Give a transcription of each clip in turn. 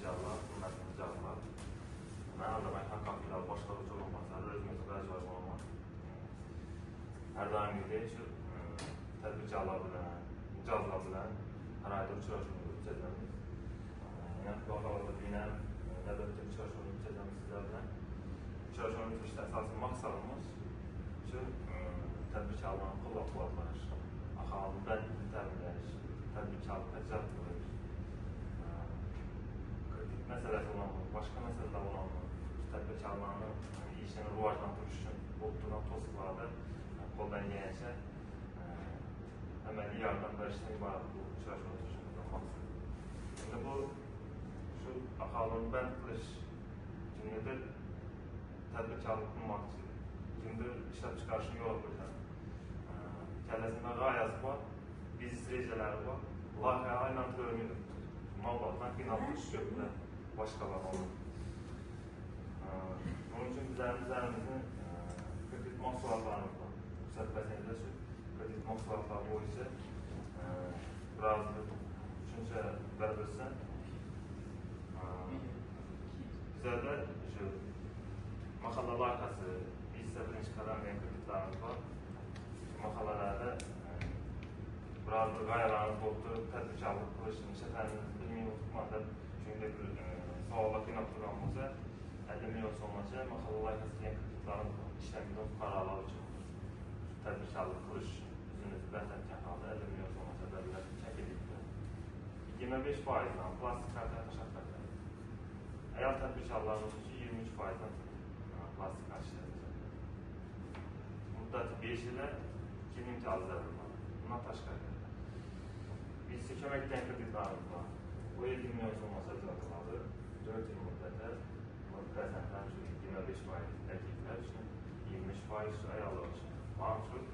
Tədbirkarlar, hörmətli icraçılar, mən Azərbaycan Kapital başqarucu olmasında özümüzü vəzifəli olmaq. Hər daim deyirik ki, tədbirkarlar bilən, icraçılar bilən hər ayda uçuruşunu ücrətləmiz. Yəni, baxalarda bilən, növbətdə uçuruşunu ücrətləmiz sizlərlə. Uçuruşunu ücrətdə əsasın maqsadımız ki, tədbirkarların pul quvvatlar, axalını bəlkə təminləyiş, tədbirkarlıqda icra qılır. Kritik məsələsi olanmı, başqa məsələlər olanmı, tədbirkarlarının işini rivajlandırış üçün olduran tosiklarda qoldan gələcə əməli yardım verişdən ibarət bu uçuruşunu oturuşumuzdan maqsad. Şimdi bu, şu axalını bənd qılış kimlidir, tədbirkarlıq qılmaq üçün, kimdir işləb çıxarışını yola qoyacaq. Kələsində qayası var, biznes rejələri var, layihə ilə törmüdür. Mallardan qinalı düşüyorlar, başqalar olur. Bunun üçün üzerimizin kredit mahsulatlarımız var. Yüksək bəsəndə ki, kredit mahsulatları boyunca biraz üçüncə bərbəsən. Bizə də maxalla layihəsi, bizdə birinci qədəm deyən kreditlərimiz var. Maxalalarda biraz da qayarlarınız oldu, tədbirkarlıq qılışını, şəhəriniz 1 milyon tutmada, çünki sağolaq yine programımızda 50 milyon sonrası maxalla layihəsi deyən kreditlərin işləmindən fuqaralar üçün tədbirkarlıq qılış üzünüzü bəsətkən halda 50 milyon sonrası bəllər çək edildi. 25%-dan plastik kartaya təşəkkürlər. Əgər tədbirkarlarımız üçün 23%-dan plastik kart işlədəcək. Müddəti 5 ilə 2 imtiyazları var. Buna təşəkkür edir. Biz kömək edən kreditlərimiz var. Bu 50 milyon sonrası icraçıları 4 il müddətə qəzənlər üçün 25% erkəklər üçün, 25% ayarlar üçün. Bunun üçün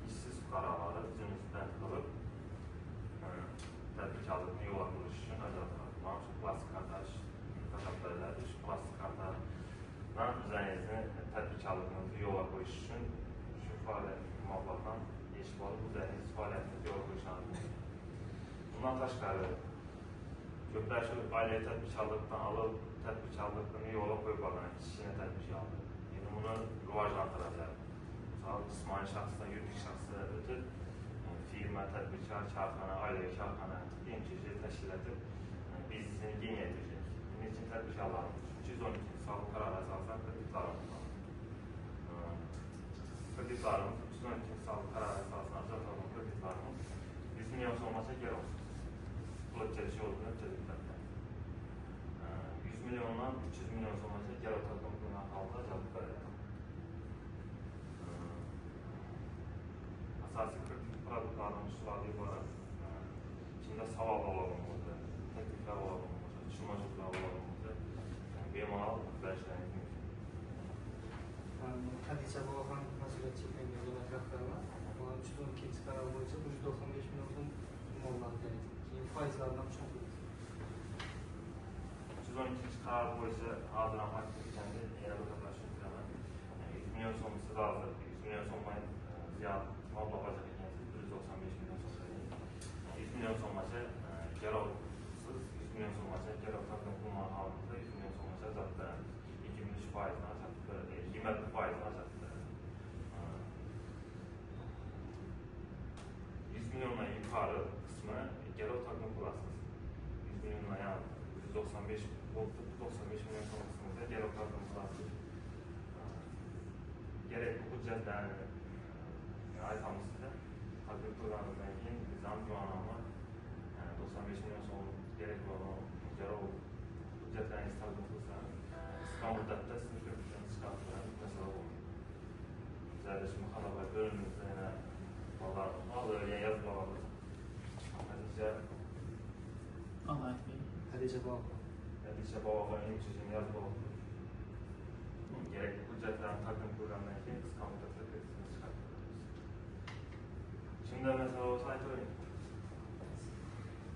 işsiz fuqaraları üzünüzdən qılıb tədbirkarlığını yola qılış üçün əcrətlər. Bunun üçün plastik kartlar təşəkkür edərik. Plastik kartlarla üzərinizin tədbirkarlığınızı yola qoyuş üçün şu fəaliyyət mallardan eşbalı bu üzəriniz fəaliyyətinizi yola qoyuşanız. Bundan təşəkkür göbləşir ailə tədbirkarlıqdan alıb tədbirkarlığını yola qoyub alan kişinin tədbirkarlığı. Yəni bunu rivajlandıra bilər. Cismani şəxsdən, yuridik şəxsdən ötür, firma, tədbirkar, karxana, ailə karxana, yemçici təşkil edib biznesini geniş edəcək. Bunun üçün tədbirkarlarımız 212 sağlıq qərarı əsasən kreditlarımız var. Kreditlarımız 212 sağlıq qərarı əsasən icraçıların kreditlarımız 100 milyon olmasa geri olsun. Pul çəkişi olduğunu kreditlərdə. 100 milyondan 300 milyon olmasa geri oturduğum bundan halda cəbdlər edir. Əsasi kredit produktlarının üstüləri ibarət. İçində saval olalımızdır, təkliflər olalımızdır, düşünməcəklər olalımızdır. Bemal vəzifəniz mümkün. Xədicə Bağlan məsuliyyət çəkmək gözləm ətrafları var. 312 qərar boyunca 195 milyon malları gələcək. Faizlarından çox olur. 312 qərar boyunca hazıran faktik kəndi yenə bu təqaşın etdirəmən. 100 milyon sonrası razı, 100 milyon sonmayı ziyad mal babacaq ekənsiz 195 milyon sonrası. 100 milyon sonrası gərovsuz, 100 milyon sonrası gərovsuzdan bulmaq halımızda 100 milyon sonrası əzətlərən 23%-dən əzətlərən, 20%-dən əzətlərən. 100 milyondan yukarı qismə gərov takım bulasınız. 100 milyondan yəni 195 oldu, 95 milyon sonrasında gərov takım bulasınız. Gerek bu hüccətlərini aytamız sizə takım programından keyin nizam güvanamı 95 milyon son gerek olan gərov hüccətlərini istədim qılsa qısa müddətdə sizin görüşləriniz çıxartlarını məsələ olur. Zərləşmə xalaba bölümümüzdə yenə vallahi yaz bağlı. Xədicə Bağlan. Xədicə Bağlan yemçizin yaz bağlı. Gerekli hüccətlərin takım programından keyin qısa müddətdə kreditini çıxartlarınız. Şimdi mesela o saytı oynayın.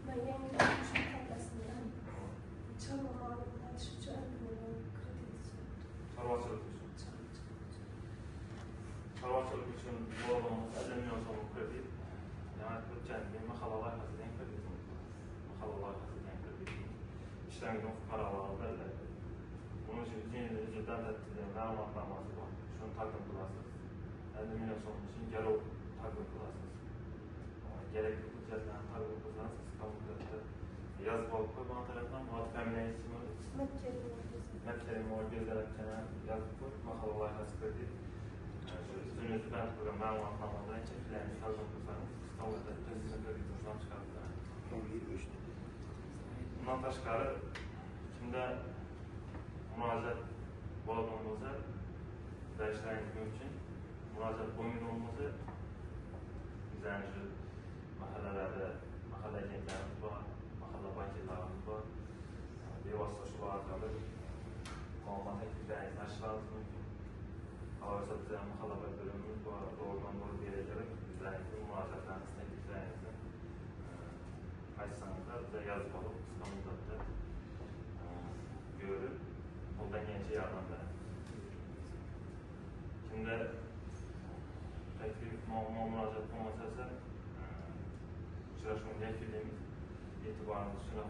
Ben yenidən düşün təbəsindən çalmalarından düşücü əlbinin kredisi oldu. Çarvaçılık üçün. Çarvaçılık üçün bu adamımız 50 milyon sonlu kredit. Yani bu kəndin maxalalar xəzirdən kreditimiz var. Maxalalar xəzirdən kreditimiz. geçen gün fuqaralara verildi. Bunun için ücretten tətbiqləyən məlumatnaması var. Şunu takdim qılasınız. 50 milyon so'm için garov takdim qılasınız. Gerekli hüccətlərini takdim qılsanız, siz komitətdə yazıb alıb qoymaq tərəfindən müvafiq əmniyə ismini Mətkerim o gözlərəkən yazıb qoyub, maxala layihəsi qırdı. Üstünüzü bənd qılan məlumatnamadan çəkilərini takdim qılsanız, siz komitətdə sizin kreditorundan çıxardılar. Bundan təşqarı, kimdə müraciət olduğumuzu dəyişləriniz mümkün. Müraciət boyunluğumuzu bizəncə məhəllələrdə, məhəllə agentlərimiz var, məhəllə bankirlərimiz var. Bevasıta şular qalır. Məlumat təkliflərinizi aşılarınız mümkün. Qalırsa bizə məhəllə bölümümüz var, doğrudan doğru bir yerə gəlib, bizlərinizin müraciətləriniz, təkliflərinizin qayısınızda bizə yazıb alıb, qısa müddətdə görüb, ondan yenice yardım verin. Şimdi teklif müracaat olmasa ise uçraşmanın ilk filmimiz itibarımız şuna